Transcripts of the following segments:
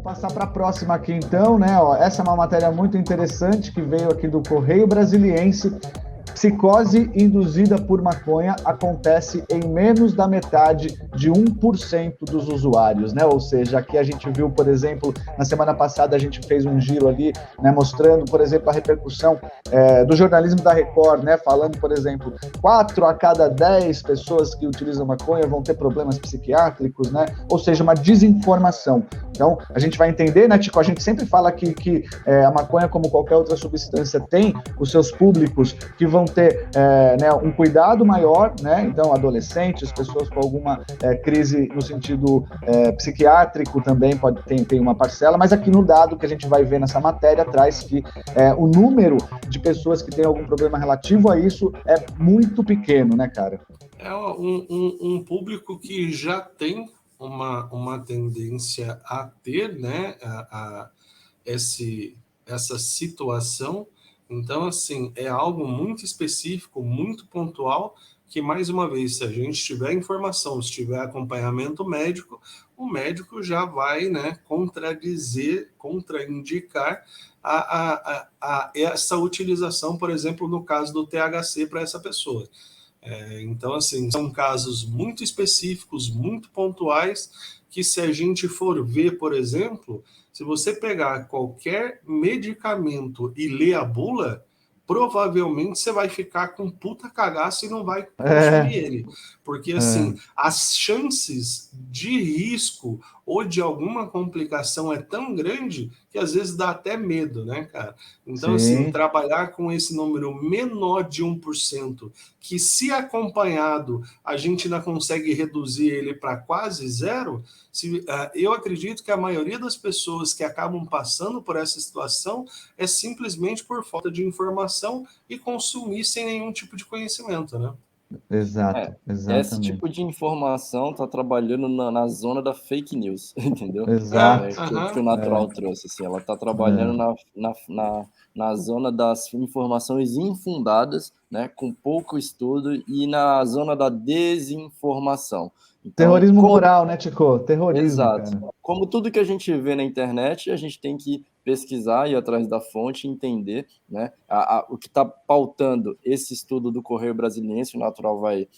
Passar para a próxima aqui então, né? Ó, essa é uma matéria muito interessante que veio aqui do Correio Brasiliense. Psicose induzida por maconha acontece em menos da metade de 1% dos usuários, né? Ou seja, aqui a gente viu, por exemplo, na semana passada a gente fez um giro ali, né, mostrando, por exemplo, a repercussão do jornalismo da Record, né? Falando, por exemplo, 4 a cada 10 pessoas que utilizam maconha vão ter problemas psiquiátricos, né? Ou seja, uma desinformação. Então, a gente vai entender, né, Tico? A gente sempre fala que a maconha, como qualquer outra substância, tem os seus públicos que vão ter né, um cuidado maior, né? Então, adolescentes, pessoas com alguma crise no sentido psiquiátrico também tem uma parcela, mas aqui no dado que a gente vai ver nessa matéria traz que o número de pessoas que têm algum problema relativo a isso é muito pequeno, né, cara? É um público que já tem uma tendência a ter, né, essa situação. Então, assim, é algo muito específico, muito pontual, que, mais uma vez, se a gente tiver informação, se tiver acompanhamento médico, o médico já vai, né, contraindicar essa utilização, por exemplo, no caso do THC para essa pessoa. Então, assim, são casos muito específicos, muito pontuais, que se a gente for ver, por exemplo, se você pegar qualquer medicamento e ler a bula, provavelmente você vai ficar com puta cagaço e não vai consumir ele. Porque, assim, as chances de risco ou de alguma complicação é tão grande que às vezes dá até medo, né, cara? Então, assim, trabalhar com esse número menor de 1%, que se acompanhado a gente ainda consegue reduzir ele para quase zero, eu acredito que a maioria das pessoas que acabam passando por essa situação é simplesmente por falta de informação e consumir sem nenhum tipo de conhecimento, né? Exato, Esse exatamente. tipo de informação está trabalhando na zona da fake news, entendeu? Exato. Que o Natural trouxe, assim, ela está trabalhando na zona das informações infundadas, né, com pouco estudo, e na zona da desinformação. Então, terrorismo moral, né, Tico? Terrorismo, exato. cara. Como tudo que a gente vê na internet, a gente tem que pesquisar, ir atrás da fonte, entender, né, o que está pautando esse estudo do Correio Brasiliense. O Natural vai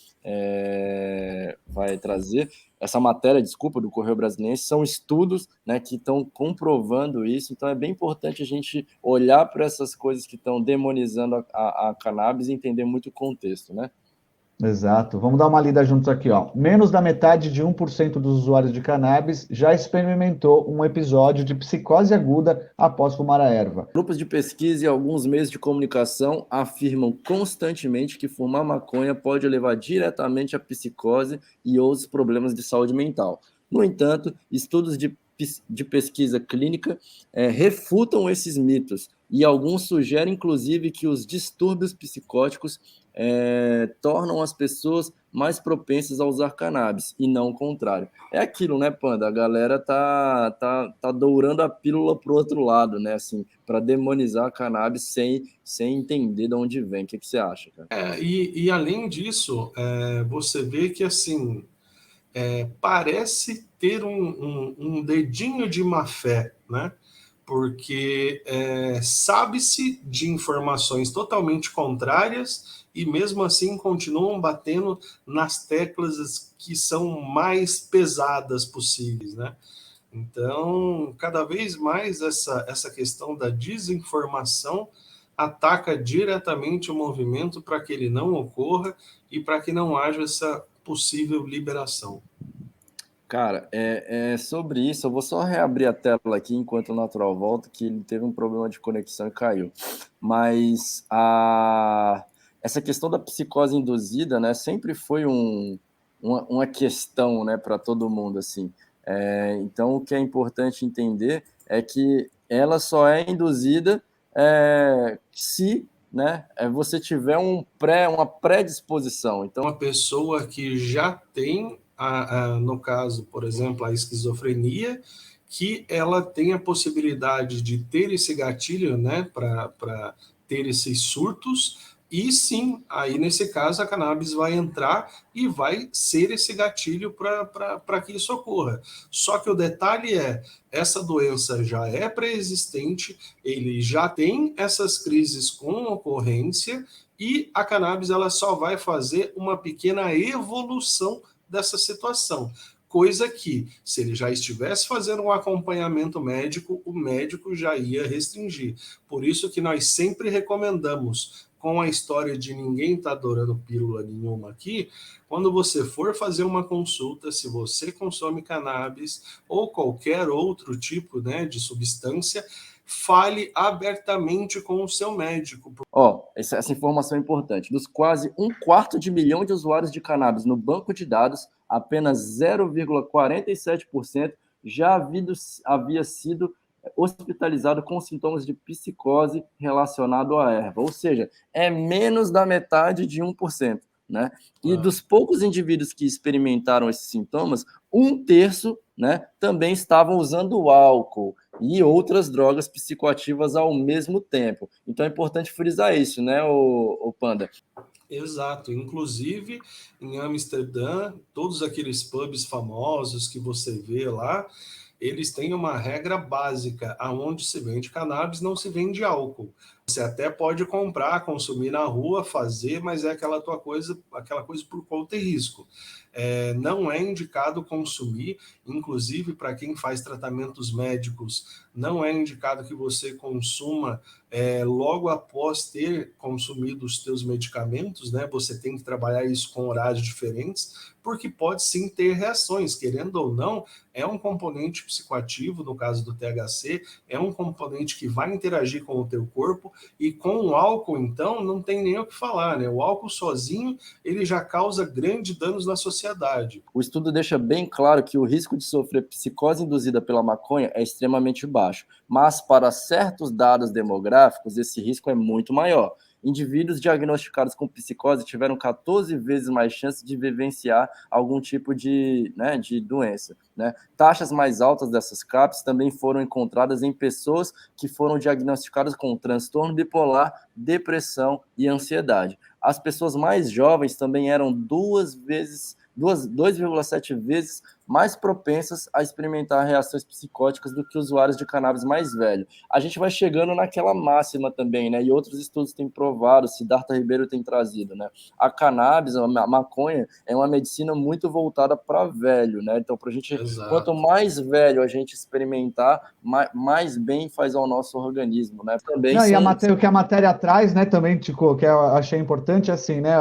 trazer essa matéria, desculpa, do Correio Brasiliense, são estudos, né, que estão comprovando isso. Então é bem importante a gente olhar para essas coisas que estão demonizando a cannabis e entender muito o contexto, né? Exato. Vamos dar uma lida juntos aqui, ó. Menos da metade de 1% dos usuários de cannabis já experimentou um episódio de psicose aguda após fumar a erva. Grupos de pesquisa e alguns meios de comunicação afirmam constantemente que fumar maconha pode levar diretamente à psicose e outros problemas de saúde mental. No entanto, estudos de pesquisa clínica refutam esses mitos, e alguns sugerem, inclusive, que os distúrbios psicóticos tornam as pessoas mais propensas a usar cannabis, e não o contrário. É aquilo, né, Panda? A galera tá dourando a pílula pro outro lado, né, assim, para demonizar a cannabis sem entender de onde vem. O que você acha, cara? E além disso, você vê que, assim, parece ter um dedinho de má fé, né? Porque sabe-se de informações totalmente contrárias e mesmo assim continuam batendo nas teclas que são mais pesadas possíveis, né? Então, cada vez mais essa questão da desinformação ataca diretamente o movimento para que ele não ocorra e para que não haja essa possível liberação. Cara, sobre isso, eu vou só reabrir a tela aqui enquanto o Natural volta, que ele teve um problema de conexão e caiu. Mas essa questão da psicose induzida, né, sempre foi uma questão, né, para todo mundo, assim. Então, o que é importante entender é que ela só é induzida se, né, você tiver uma predisposição. Então, uma pessoa que já tem no caso, por exemplo, a esquizofrenia, que ela tem a possibilidade de ter esse gatilho, né, para ter esses surtos, E sim, aí nesse caso a cannabis vai entrar e vai ser esse gatilho para que isso ocorra. Só que o detalhe é, essa doença já é pré-existente, ele já tem essas crises com ocorrência e a cannabis ela só vai fazer uma pequena evolução dessa situação. Coisa que, se ele já estivesse fazendo um acompanhamento médico, o médico já ia restringir. Por isso que nós sempre recomendamos, com a história de ninguém tá adorando pílula nenhuma aqui, quando você for fazer uma consulta, se você consome cannabis ou qualquer outro tipo, né, de substância, fale abertamente com o seu médico. Essa informação é importante. Dos quase 1/4 milhão de usuários de cannabis no banco de dados, apenas 0,47% já havia sido hospitalizado com sintomas de psicose relacionado à erva. Ou seja, é menos da metade de 1%. Né? E dos poucos indivíduos que experimentaram esses sintomas, 1/3, né, também estavam usando álcool e outras drogas psicoativas ao mesmo tempo. Então é importante frisar isso, né, o Panda? Exato. Inclusive, em Amsterdã, todos aqueles pubs famosos que você vê lá, eles têm uma regra básica, aonde se vende cannabis, não se vende álcool. Você até pode comprar, consumir na rua, fazer, mas é aquela coisa por conta e risco. Não é indicado consumir, inclusive para quem faz tratamentos médicos, não é indicado que você consuma logo após ter consumido os teus medicamentos, né? Você tem que trabalhar isso com horários diferentes, porque pode sim ter reações, querendo ou não, é um componente psicoativo, no caso do THC, é um componente que vai interagir com o teu corpo, e com o álcool, então, não tem nem o que falar, né? O álcool sozinho, ele já causa grandes danos na sociedade. O estudo deixa bem claro que o risco de sofrer psicose induzida pela maconha é extremamente baixo, mas para certos dados demográficos, esse risco é muito maior. Indivíduos diagnosticados com psicose tiveram 14 vezes mais chance de vivenciar algum tipo de doença. Né? Taxas mais altas dessas CAPs também foram encontradas em pessoas que foram diagnosticadas com transtorno bipolar, depressão e ansiedade. As pessoas mais jovens também eram 2,7 vezes mais propensas a experimentar reações psicóticas do que usuários de cannabis mais velhos. A gente vai chegando naquela máxima também, né? E outros estudos têm provado, Siddhartha Ribeiro tem trazido, né? A cannabis, a maconha, é uma medicina muito voltada para velho, né? Então, pra gente, quanto mais velho a gente experimentar, mais bem faz ao nosso organismo, né? Também não, o que a matéria traz, né, também, Tico, que eu achei importante, assim, né?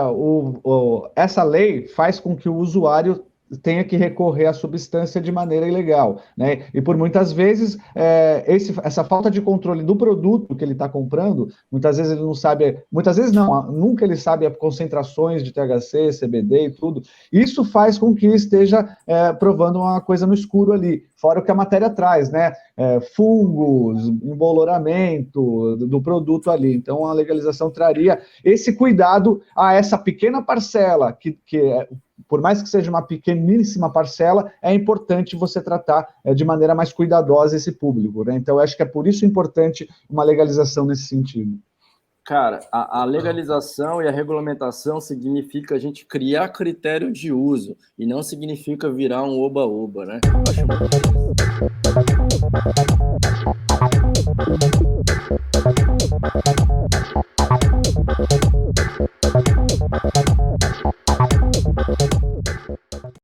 Essa lei faz com que o usuário tenha que recorrer à substância de maneira ilegal, né? E por muitas vezes essa falta de controle do produto que ele está comprando, muitas vezes ele não sabe, muitas vezes não, nunca ele sabe as concentrações de THC, CBD e tudo. Isso faz com que esteja provando uma coisa no escuro ali, fora o que a matéria traz, né? Fungos, emboloramento do produto ali. Então a legalização traria esse cuidado a essa pequena parcela que por mais que seja uma pequeníssima parcela, é importante você tratar de maneira mais cuidadosa esse público, né? Então, eu acho que é por isso importante uma legalização nesse sentido. Cara, a legalização e a regulamentação significa a gente criar critério de uso e não significa virar um oba-oba, né? Eu acho muito...